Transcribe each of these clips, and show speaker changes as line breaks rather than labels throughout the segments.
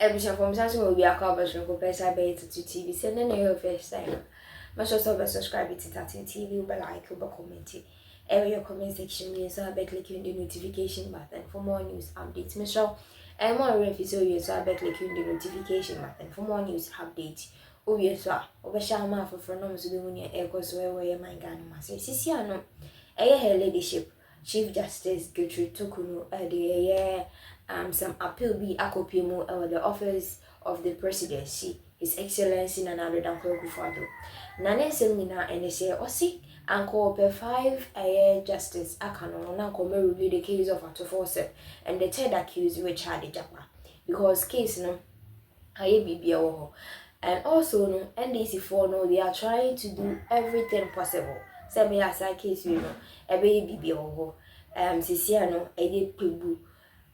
Ebusha from Samsung will be a coverage of Pesa Bay to TV, sending your first time. Much also subscribe to Tattoo TV, will be like, will be commenting. Area comment section, you so I be clicking the notification button for more news updates. Michelle, and more episode, you so I be clicking the notification button for more news updates. Oh, yes, sir. Over Shama for no to do near echoes where my gun must say, Siciano, her ladyship, Chief Justice Gertrude Tokunu, some appeal be Akopimo over the office of the presidency, His Excellency Nana Kwaku Fado. Nane Semina and they say, Osi, Uncle per 5 justice Akano, Uncle may review the case of Forson and the third accused which had the Japa. Because case no, I and also no, NDC4 no, they are trying to do everything possible. Send me as a case, you know, a baby Siciano, a deep pibu.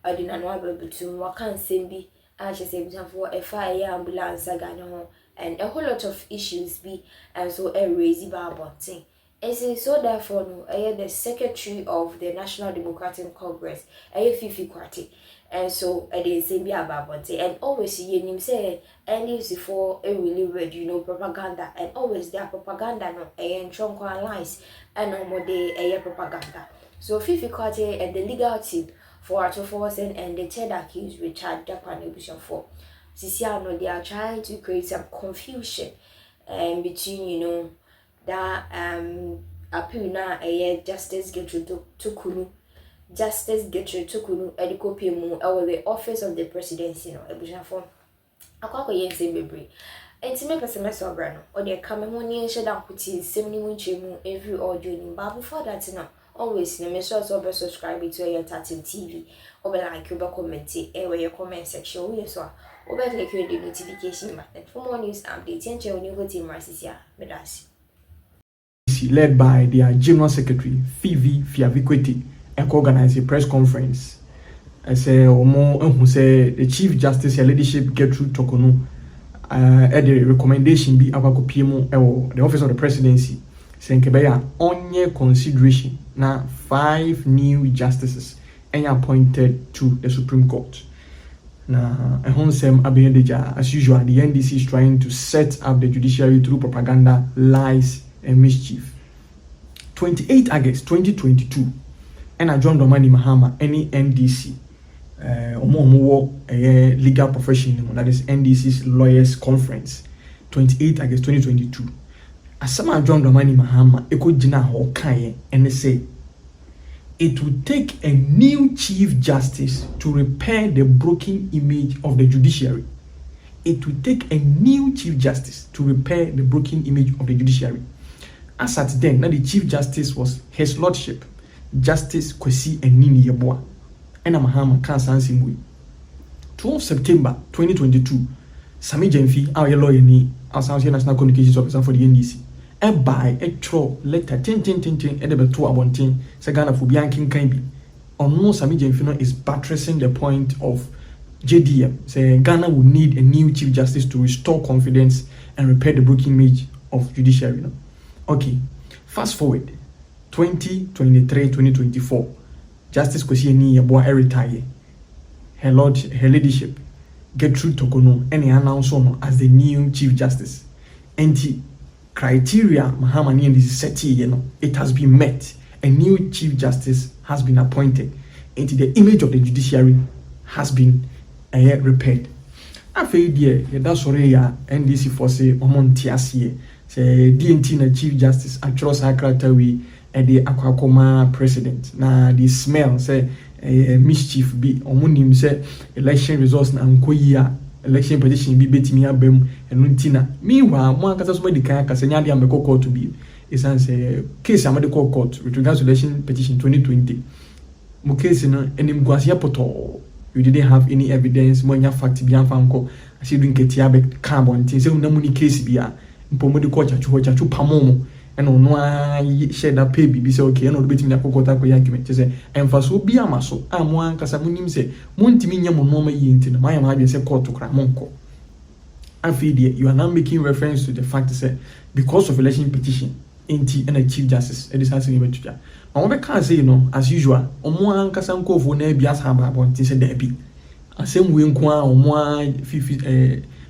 I didn't know about between what can be anxious for a fire ambulance and a whole lot of issues be and so a raisy bar thing. And so therefore no, I am the secretary of the National Democratic Congress, a Fifi Party, and so I didn't say be about thing and always see him say and it's for a really read propaganda and always their propaganda no and trunk lies and no more day a propaganda. So Fifi Party and the legal team for Forson and the third accused Richard Japan for Siciano, they are trying to create some confusion between that appeal now a Justice Gertrude Tokunu Edikopiemu or the office of the presidency Ebusha for Kwaku yense bebre entime person so brano or the kamemoni sheda kuti semni munchemu every audio ni but before that always make sure to subscribe to your Tattoo TV or like you comment where your comment section yes so or click the notification button for more news updates and share new team Marcia with us.
Led by their General Secretary Phoebe Fiaviqueti and organize a press conference. I say who say the Chief Justice ladyship Gertrude Tokunu at the recommendation be Baako the office of the presidency saying Kebeya onye consideration now 5 new justices and appointed to the Supreme Court. Now, as usual, the NDC is trying to set up the judiciary through propaganda, lies, and mischief. 28 August 2022, and I joined Domani Mahama, any NDC, legal profession, that is NDC's Lawyers Conference, 28 August 2022. Asama John Domani Mahama eko jina hokaye and say it would take a new chief justice to repair the broken image of the judiciary. It would take a new chief justice to repair the broken image of the judiciary. As at then, now the chief justice was His Lordship, Justice Kwesi Enini Yeboah. And Mahama can sansimwe. 12 September 2022, Sami Jemfi, our lawyer ni, our National Communications Officer for the NDC. And by a tro letter 10 and the 2 abontin Sagana for Biankin Kambi. Or no Sami Jemfino is buttressing the point of JDM. Say Ghana will need a new chief justice to restore confidence and repair the broken image of judiciary. Okay, fast forward 2023-2024. Justice Kwesi Yeboah retire. Her ladyship Gertrude Tokunu and announced as the new chief justice. And criteria Mahama is set, it has been met. A new chief justice has been appointed, and the image of the judiciary has been repaired. After that's already NDC for say Omontiasie, say DNT na chief justice across Akratawi and the Akwakoma president. Na the smell say mischief be omunim say election results na nkoyia. Election petition be betimi abem enuntina meanwhile mo ankasa so di kan akasa nya dia meko court to be is say case amade court with regards to election petition 2020 mo case no enim guasia poto you didn't have any evidence mo nya fact bi anfa nko asi dun ketia be kan bontin say una muni case bia mpo di court chachu pamomo eno no a share that pay bi say okay eno do betimi akoko ta ko argument say emfaso bi amaso amo ankasa munim say montimi nya mo no ma yinti na ma be say court kra monko afidi you are now making reference to the fact say because of election petition enti and a chief justice it is asking about to I want to say as usual omo ankasa nkofo na bia sa ba bonti say da bi asem we nko a omo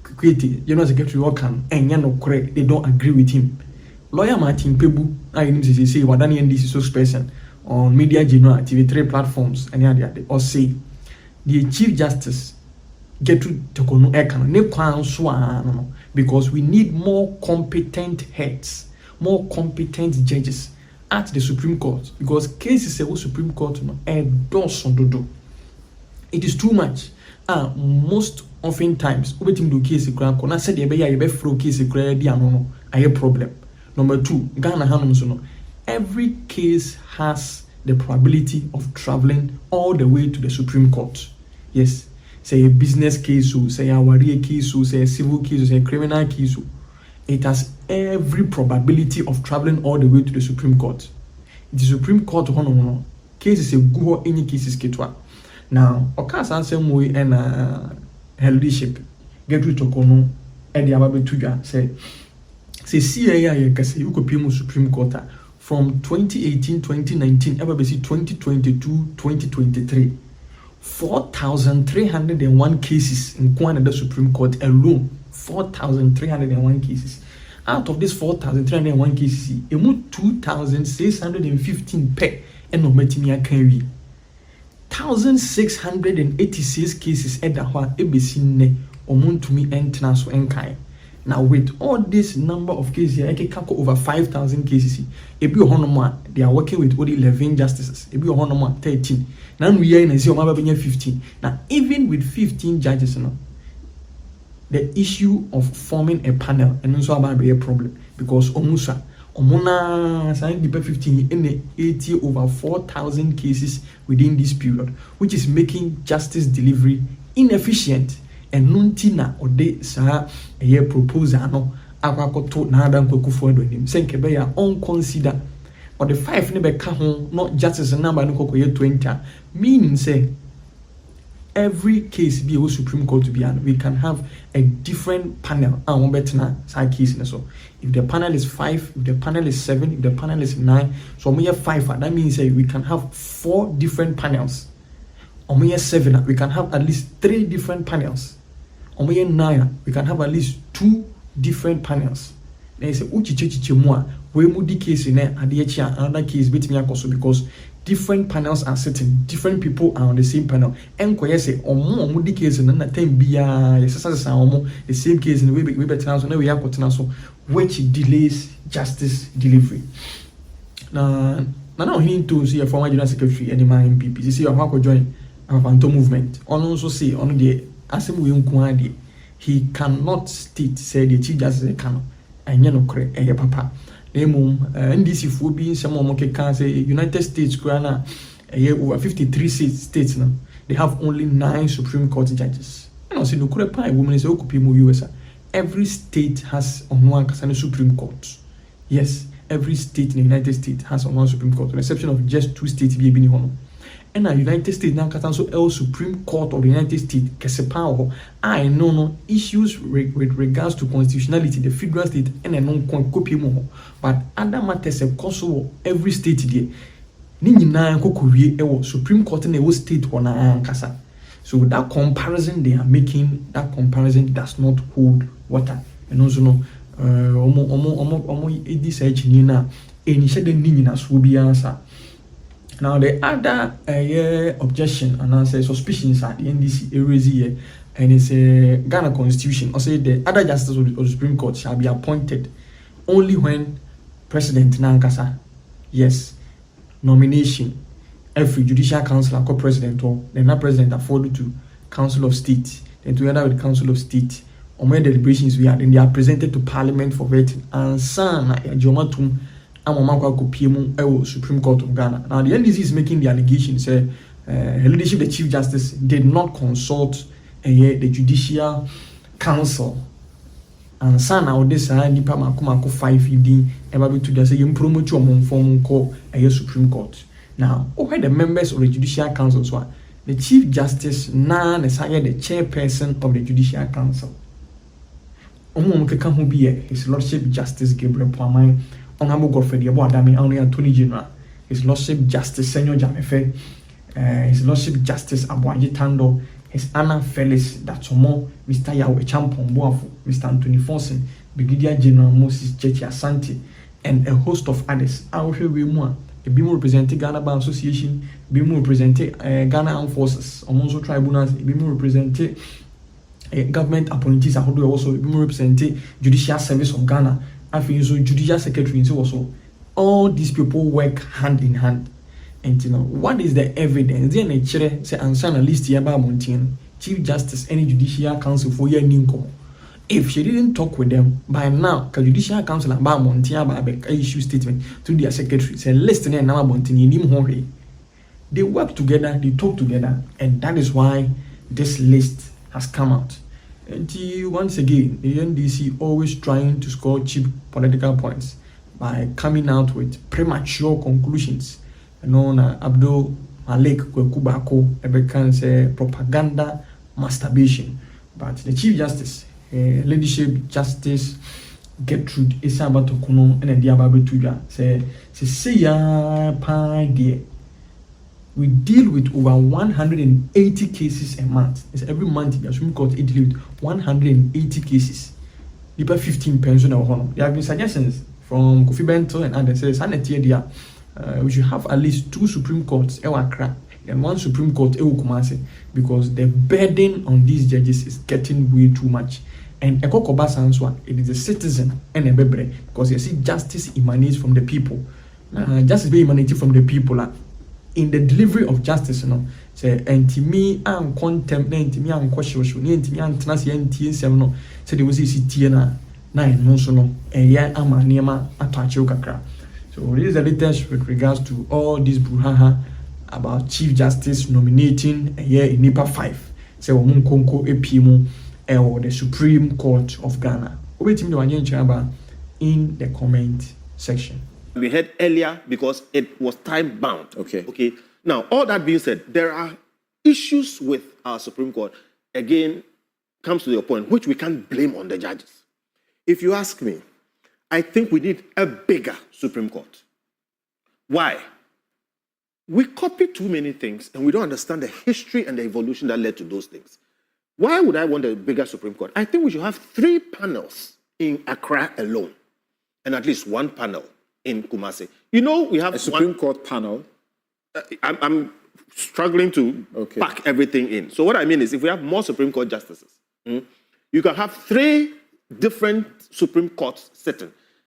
create general secretary work can enya no correct, they don't agree with him. Lawyer Martin Pebu, I him say wadani NDC spokesperson on Media General TV3 platforms and the or say the Chief Justice get to Tokono Ekano ne kwan so no, because we need more competent heads, more competent judges at the Supreme Court, because cases the Supreme Court no does on do. It is too much. Most often times wetin do case kran ko na said e be ya e be fro case kran di ano no aye problem. Number 2, Ghana hanum so no, every case has the probability of traveling all the way to the Supreme Court. Yes, say a business case, or say a warrior case, or say a civil case, or say a criminal case, it has every probability of traveling all the way to the Supreme Court. The Supreme Court no cases a go any cases ketwa. Now, occurs answer way and ladyship get to Tokono and the ababe tuja say CIA kase you could pay Supreme Court from 2018, 2019, ever be 2022, 2023. 4,301 cases in the Supreme Court alone. 4,301 cases. Out of these 4,301 cases, 2,615 per and no metimia carry. 1,686 cases at the one ebesine omuntumi entna so enkai. Now with all this number of cases here, I can calculate over 5,000 cases. Ebi ohonoma they are working with only 11 justices. Ebi ohonoma 13. Now we are in a 15. Now even with 15 judges, the issue of forming a panel and also about be a problem, because omuna sign the 15 in the 80 over 4,000 cases within this period, which is making justice delivery inefficient. And nuntina or de sa a year proposal no akwakoto na adam Kwaku do nim senke be ya on consider or the 5 ne be ka ho not justice number no kokoye 20, meaning say every case be a Supreme Court to be and we can have a different panel and one better side case. So if the panel is 5, if the panel is 7, if the panel is 9, so we have 5, that means we can have 4 different panels. On we have 7, we can have at least 3 different panels. On we have 9, we can have at least 2 different panels. Then say uchichichi moi we mudi case in another case between akoso, because different panels are sitting, different people are on the same panel. And say mudi case in na time bia the same case in we better so now we have so which delays justice delivery. Now he to see a former general secretary and my MPP. You see how join our Phantom movement. Also say on the assembly he cannot state say the chief justice can and no papa. NDC for being some more can say United States grana over 53 states now. They have only 9 Supreme Court judges. And also no pie women is USA. Every state has on one Supreme Court. Yes, every state in the United States has on one Supreme Court, with the exception of just 2 states be being hono. And the United States now can also El Supreme Court of the United States kesepa I know no issues with regards to constitutionality, the federal state and a non-copy more. But other matters of course every state there. Nini na kokowie ewo Supreme Court in a state or na kasa. So that comparison they are making, that comparison does not hold water. And also no omo this edge ni na eni shede nini na so bi answer. Now the other objection and answer suspicions at the NDC raise here, and it's a Ghana Constitution. Also, the other justices of the Supreme Court shall be appointed only when President Nankasa, yes, nomination every Judicial Council and co-president or then not president afforded to Council of State, then together with the Council of State, on where deliberations we are, then they are presented to Parliament for voting and sana Jomatum. Supreme Court of Ghana. Now the NDC is making the allegation say her leadership, the Chief Justice, did not consult the Judicial Council. And son now this nipa makumako 515 eba to just say you promote your form call a Supreme Court. Now, why the members of the Judicial Council so the Chief Justice na the chairperson of the Judicial Council. Omo mkeka ho bi His Lordship Justice Gabriel Pwamai. Honorable Godfrey Adami only Attorney General, His Lordship Justice Senor Jamefe, His Lordship Justice Abuaji Tando, His Anna Felix Datomo, Mr. Yahweh Champon Boafo, Mr. Anthony Forson, Brigadier General Moses Chechi Asante, and a host of others. I will show you more. A BIMO representing Ghana Bar Association, BIMO representing Ghana Armed Forces, also tribunals, BIMO representing government appointees, also BIMO representing Judicial Service of Ghana, I think so Judicial Secretary, and so also. All these people work hand in hand. And you know, what is the evidence? Then a chair say answer a list here about Mountain, Chief Justice, any Judicial Council for your income. If she didn't talk with them by now, the Judicial Council about Mountain by issue statement to their secretary, say listen and now Mountain in him hurry. They work together, they talk together, and that is why this list has come out. And once again, the NDC always trying to score cheap political points by coming out with premature conclusions. Known Abdul Malik Kwaku Baako, Ebekan say propaganda masturbation. But the Chief Justice, Ladyship Justice Gertrude Isabato Kuno and the Diababetuja say ya pa dear. We deal with over 180 cases a month. It's every month the Supreme Court deal with 180 cases. About 15 pension or honor. There have been suggestions from Kofi Bento and others say we should have at least 2 Supreme Courts Accra and 1 Supreme Court Kumasi, because the burden on these judges is getting way too much. And Ekokoba Sanswa, it is a citizen and a bebre, because you see justice emanates from the people. Justice be emanating from the people. In the delivery of justice, you know, say me and contempt, me and question, me and tenacity and TSM, say there was a CTNA 9 no so no, and yeah, I'm a neema attach kakra. So this is the latest with regards to all this brouhaha about Chief Justice nominating a year in NIPA 5. Say Omun Konko Epimu or the Supreme Court of Ghana. Waiting to Chamba in the comment section.
We heard earlier because it was time bound.
Okay.
Now, all that being said, there are issues with our Supreme Court. Again, comes to your point, which we can't blame on the judges. If you ask me, I think we need a bigger Supreme Court. Why? We copy too many things and we don't understand the history and the evolution that led to those things. Why would I want a bigger Supreme Court? I think we should have 3 panels in Accra alone and at least 1 panel in Kumasi. You know, we have
a Supreme Court panel.
I'm struggling to pack everything in. So what I mean is, if we have more Supreme Court justices, you can have 3 different Supreme Courts sitting.